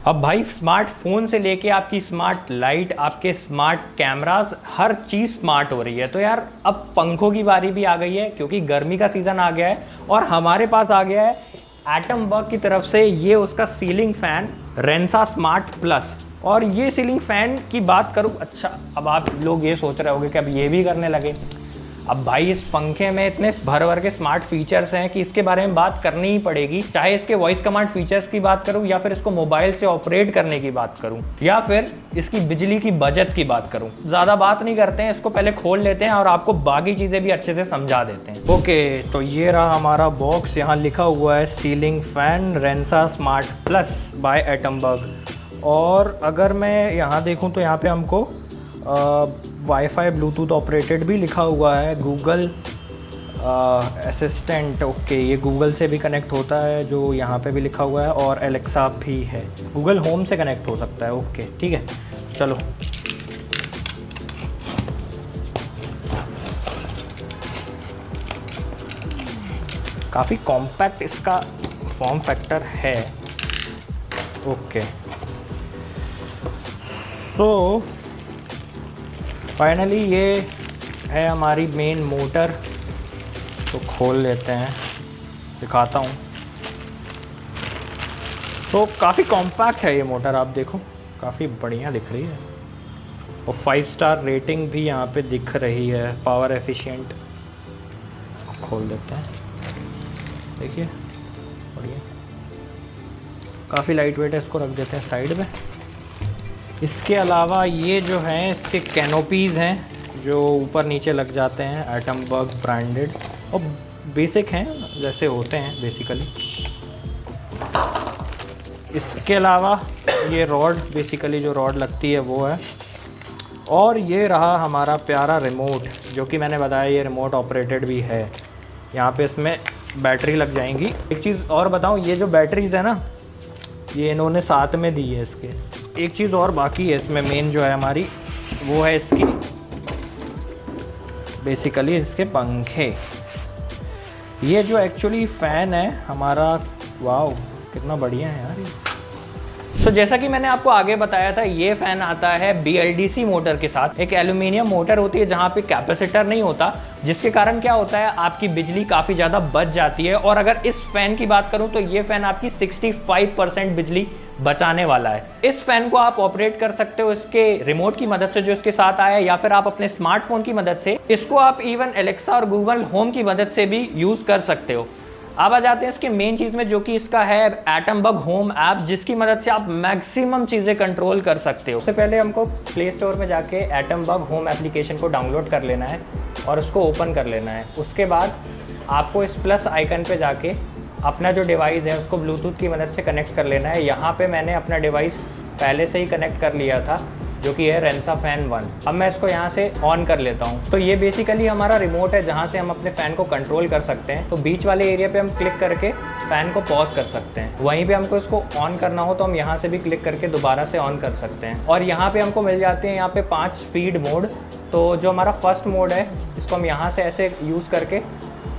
अब भाई स्मार्टफोन से लेके आपकी स्मार्ट लाइट, आपके स्मार्ट कैमरास, हर चीज़ स्मार्ट हो रही है। तो यार अब पंखों की बारी भी आ गई है, क्योंकि गर्मी का सीज़न आ गया है और हमारे पास आ गया है एटम बग की तरफ से ये उसका सीलिंग फ़ैन रेंसा स्मार्ट प्लस। और ये सीलिंग फ़ैन की बात करूँ, अच्छा अब आप लोग ये सोच रहे होंगे कि अब ये भी करने लगे। अब भाई इस पंखे में इतने भर भर के स्मार्ट फीचर्स हैं कि इसके बारे में बात करनी ही पड़ेगी। चाहे इसके वॉइस कमांड फीचर्स की बात करूं, या फिर इसको मोबाइल से ऑपरेट करने की बात करूं, या फिर इसकी बिजली की बचत की बात करूं। ज़्यादा बात नहीं करते हैं, इसको पहले खोल लेते हैं और आपको बाकी चीज़ें भी अच्छे से समझा देते हैं। ओके, तो ये रहा हमारा बॉक्स। यहाँ लिखा हुआ है ceiling fan Renesa smart plus by Atomberg. और अगर मैं यहाँ देखूँ तो यहाँ पे हमको वाईफाई ब्लूटूथ ऑपरेटेड भी लिखा हुआ है। गूगल असिस्टेंट, ओके, ये गूगल से भी कनेक्ट होता है जो यहाँ पे भी लिखा हुआ है। और एलेक्सा भी है, गूगल होम से कनेक्ट हो सकता है। ओके ठीक है, चलो काफ़ी कॉम्पैक्ट इसका फॉर्म फैक्टर है। ओके, सो फाइनली ये है हमारी मेन मोटर। तो खोल लेते हैं, दिखाता हूँ। सो काफ़ी कॉम्पैक्ट है ये मोटर, आप देखो काफ़ी बढ़िया दिख रही है। और 5 स्टार रेटिंग भी यहाँ पे दिख रही है, पावर एफिशिएंट। इसको खोल देते हैं, देखिए बढ़िया, काफ़ी लाइट वेट है। इसको रख देते हैं साइड में। इसके अलावा ये जो हैं इसके कैनोपीज़ हैं जो ऊपर नीचे लग जाते हैं, एटम बग ब्रांडेड और बेसिक हैं जैसे होते हैं बेसिकली। इसके अलावा ये रॉड, बेसिकली जो रॉड लगती है वो है। और ये रहा हमारा प्यारा रिमोट, जो कि मैंने बताया ये रिमोट ऑपरेटेड भी है। यहाँ पे इसमें बैटरी लग जाएंगी। एक चीज़ और बताऊँ, ये जो बैटरीज़ है ना, ये इन्होंने साथ में दी है इसके। एक चीज़ और बाकी है इसमें, मेन जो है हमारी, वो है इसकी बेसिकली इसके पंखे। ये जो एक्चुअली फ़ैन है हमारा, वाओ कितना बढ़िया है यार ये। तो जैसा कि मैंने आपको आगे बताया था, ये फ़ैन आता है BLDC मोटर के साथ। एक एल्यूमिनियम मोटर होती है जहाँ पे कैपेसिटर नहीं होता, जिसके कारण क्या होता है आपकी बिजली काफ़ी ज़्यादा बच जाती है। और अगर इस फ़ैन की बात करूँ तो ये फ़ैन आपकी 65% बिजली बचाने वाला है। इस फ़ैन को आप ऑपरेट कर सकते हो इसके रिमोट की मदद से जो इसके साथ आया है, या फिर आप अपने स्मार्टफोन की मदद से। इसको आप इवन एलेक्सा और गूगल होम की मदद से भी यूज़ कर सकते हो। अब आ जाते हैं इसके मेन चीज़ में, जो कि इसका है एटम बग होम ऐप, जिसकी मदद से आप मैक्सिमम चीज़ें कंट्रोल कर सकते हो। उससे पहले हमको प्ले स्टोर में जाके एटम बग होम एप्लीकेशन को डाउनलोड कर लेना है और उसको ओपन कर लेना है। उसके बाद आपको इस प्लस आइकन पे जाके अपना जो डिवाइस है उसको ब्लूटूथ की मदद से कनेक्ट कर लेना है। यहाँ पे मैंने अपना डिवाइस पहले से ही कनेक्ट कर लिया था, जो कि है रेंसा फैन 1। अब मैं इसको यहाँ से ऑन कर लेता हूँ। तो ये बेसिकली हमारा रिमोट है जहाँ से हम अपने फ़ैन को कंट्रोल कर सकते हैं। तो बीच वाले एरिया पे हम क्लिक करके फ़ैन को पॉज कर सकते हैं। वहीं पे हमको इसको ऑन करना हो तो हम यहाँ से भी क्लिक करके दोबारा से ऑन कर सकते हैं। और यहाँ पे हमको मिल जाते हैं यहाँ पे 5 स्पीड मोड। तो जो हमारा फर्स्ट मोड है, इसको हम यहाँ से ऐसे यूज़ करके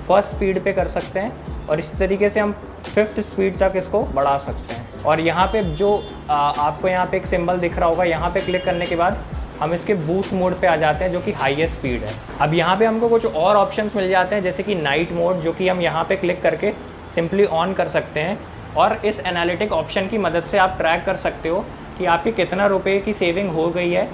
फर्स्ट स्पीड पे कर सकते हैं, और इस तरीके से हम 5th स्पीड तक इसको बढ़ा सकते हैं। और यहाँ पे जो आपको यहाँ पे एक सिंबल दिख रहा होगा, यहाँ पे क्लिक करने के बाद हम इसके बूस्ट मोड पे आ जाते हैं, जो कि हाईएस्ट स्पीड है। अब यहाँ पे हमको कुछ और ऑप्शंस मिल जाते हैं, जैसे कि नाइट मोड, जो कि हम यहाँ पे क्लिक करके सिंपली ऑन कर सकते हैं। और इस एनालिटिक ऑप्शन की मदद से आप ट्रैक कर सकते हो कि आपकी कितना रुपये की सेविंग हो गई है,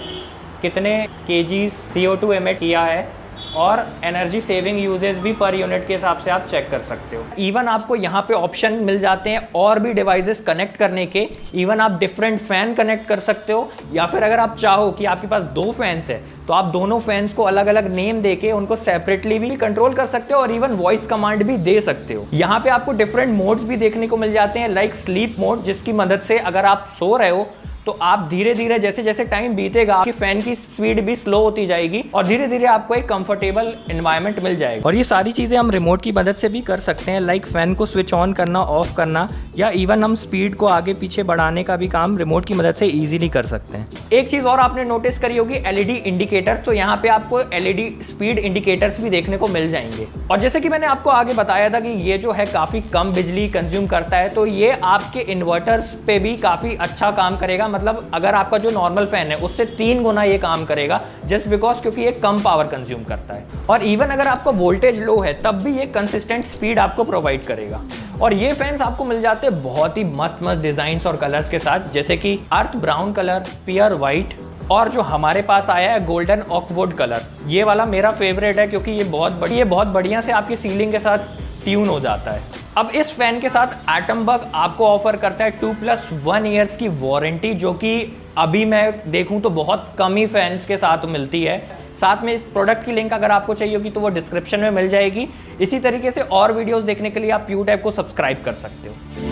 कितने kgs CO2 एमिट किया है, और एनर्जी सेविंग यूजेज भी पर यूनिट के हिसाब से आप चेक कर सकते हो। इवन आपको यहाँ पे ऑप्शन मिल जाते हैं और भी डिवाइसेस कनेक्ट करने के। इवन आप डिफरेंट फैन कनेक्ट कर सकते हो, या फिर अगर आप चाहो कि आपके पास 2 फैंस है तो आप दोनों फैंस को अलग अलग नेम देके उनको सेपरेटली भी कंट्रोल कर सकते हो, और इवन वॉइस कमांड भी दे सकते हो। यहाँ पे आपको डिफरेंट मोड्स भी देखने को मिल जाते हैं, लाइक स्लीप मोड, जिसकी मदद से अगर आप सो रहे हो तो आप धीरे धीरे जैसे जैसे टाइम बीतेगा आपकी फैन की स्पीड भी स्लो होती जाएगी और धीरे धीरे आपको एक कंफर्टेबल एनवायरनमेंट मिल जाएगा। और ये सारी चीजें हम रिमोट की मदद से भी कर सकते हैं, लाइक फैन को स्विच ऑन करना, ऑफ करना, या इवन हम स्पीड को आगे पीछे बढ़ाने का भी काम रिमोट की मदद से इजीली कर सकते हैं। एक चीज और आपने नोटिस करी होगी, एलईडी इंडिकेटर्स। तो यहाँ पे आपको एलईडी स्पीड इंडिकेटर्स भी देखने को मिल जाएंगे। और जैसे कि मैंने आपको आगे बताया था कि ये जो है काफी कम बिजली कंज्यूम करता है, तो ये आपके इन्वर्टर्स पे भी काफी अच्छा काम करेगा। मतलब अगर आपका जो नॉर्मल फैन है उससे 3 गुना ये काम करेगा, जस्ट बिकॉज क्योंकि ये कम पावर कंज्यूम करता है। और इवन अगर आपका वोल्टेज लो है तब भी ये कंसिस्टेंट स्पीड आपको प्रोवाइड करेगा। और ये फैंस आपको मिल जाते हैं बहुत ही मस्त मस्त डिजाइन और कलर्स के साथ, जैसे कि अर्थ ब्राउन कलर, पियर व्हाइट, और जो हमारे पास आया है गोल्डन ऑकवुड कलर। ये वाला मेरा फेवरेट है क्योंकि ये बहुत बढ़िया से आपकी सीलिंग के साथ ट्यून हो जाता है। अब इस फैन के साथ एटम बग आपको ऑफर करता है 2+1 ईयर्स की वारंटी, जो कि अभी मैं देखूं तो बहुत कम ही फैंस के साथ मिलती है। साथ में इस प्रोडक्ट की लिंक अगर आपको चाहिए होगी तो वो डिस्क्रिप्शन में मिल जाएगी। इसी तरीके से और वीडियोस देखने के लिए आप PuTech को सब्सक्राइब कर सकते हो।